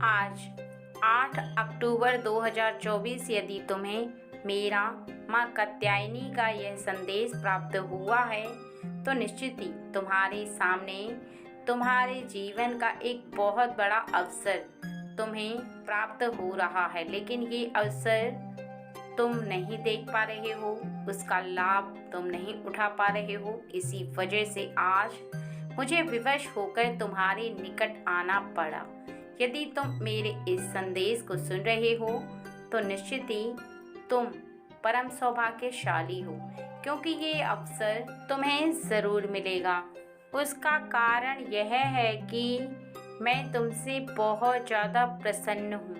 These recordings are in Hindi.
आज 8 अक्टूबर 2024 यदि तुम्हें मेरा माँ कात्यायनी का यह संदेश प्राप्त हुआ है तो निश्चित ही तुम्हारे सामने तुम्हारे जीवन का एक बहुत बड़ा अवसर तुम्हें प्राप्त हो रहा है, लेकिन ये अवसर तुम नहीं देख पा रहे हो, उसका लाभ तुम नहीं उठा पा रहे हो। इसी वजह से आज मुझे विवश होकर तुम्हारे निकट आना पड़ा। यदि तुम मेरे इस संदेश को सुन रहे हो तो निश्चित ही तुम परम सौभाग्यशाली हो, क्योंकि ये अवसर तुम्हें ज़रूर मिलेगा। उसका कारण यह है कि मैं तुमसे बहुत ज़्यादा प्रसन्न हूँ।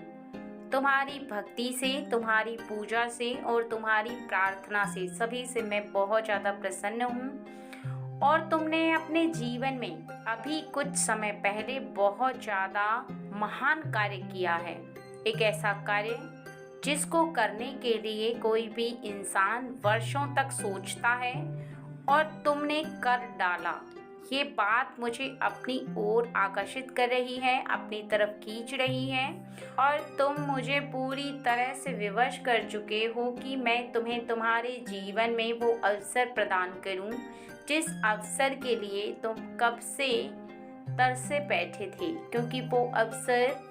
तुम्हारी भक्ति से, तुम्हारी पूजा से और तुम्हारी प्रार्थना से, सभी से मैं बहुत ज़्यादा प्रसन्न हूँ। और तुमने अपने जीवन में अभी कुछ समय पहले बहुत ज़्यादा महान कार्य किया है। एक ऐसा कार्य जिसको करने के लिए कोई भी इंसान वर्षों तक सोचता है और तुमने कर डाला। ये बात मुझे अपनी ओर आकर्षित कर रही है, अपनी तरफ खींच रही है और तुम मुझे पूरी तरह से विवश कर चुके हो कि मैं तुम्हें तुम्हारे जीवन में वो अवसर प्रदान करूं जिस अवसर के लिए तुम कब से तरसे बैठे थे, क्योंकि वो अवसर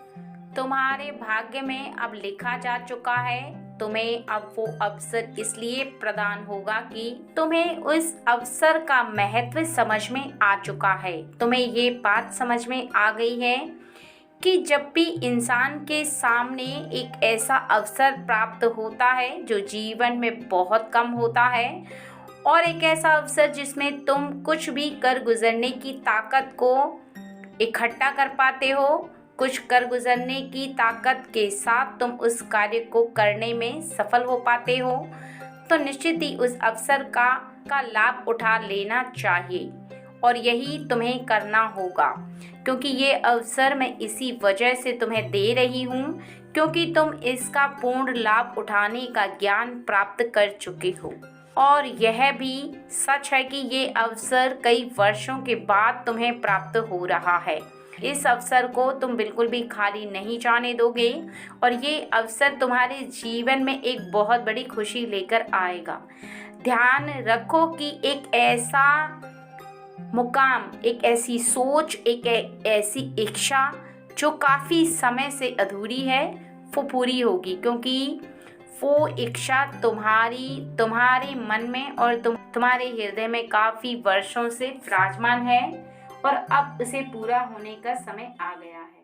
तुम्हारे भाग्य में अब लिखा जा चुका है। तुम्हें अब वो अवसर इसलिए प्रदान होगा कि तुम्हें उस अवसर का महत्व समझ में आ चुका है। तुम्हें ये बात समझ में आ गई है कि जब भी इंसान के सामने एक ऐसा अवसर प्राप्त होता है जो जीवन में बहुत कम होता है, और एक ऐसा अवसर जिसमें तुम कुछ भी कर गुजरने की ताकत को इकट्ठा कर पाते हो, कुछ कर गुजरने की ताकत के साथ तुम उस कार्य को करने में सफल हो पाते हो, तो निश्चित ही उस अवसर का लाभ उठा लेना चाहिए। और यही तुम्हें करना होगा, क्योंकि ये अवसर मैं इसी वजह से तुम्हें दे रही हूँ क्योंकि तुम इसका पूर्ण लाभ उठाने का ज्ञान प्राप्त कर चुके हो। और यह भी सच है कि ये अवसर कई वर्षों के बाद तुम्हें प्राप्त हो रहा है। इस अवसर को तुम बिल्कुल भी खाली नहीं जाने दोगे और ये अवसर तुम्हारे जीवन में एक बहुत बड़ी खुशी लेकर आएगा। ध्यान रखो कि एक ऐसा मुकाम, एक ऐसी सोच, एक ऐसी इच्छा जो काफ़ी समय से अधूरी है, वो पूरी होगी, क्योंकि वो इच्छा तुम्हारे मन में और तुम्हारे हृदय में काफ़ी वर्षों से विराजमान है और अब उसे पूरा होने का समय आ गया है।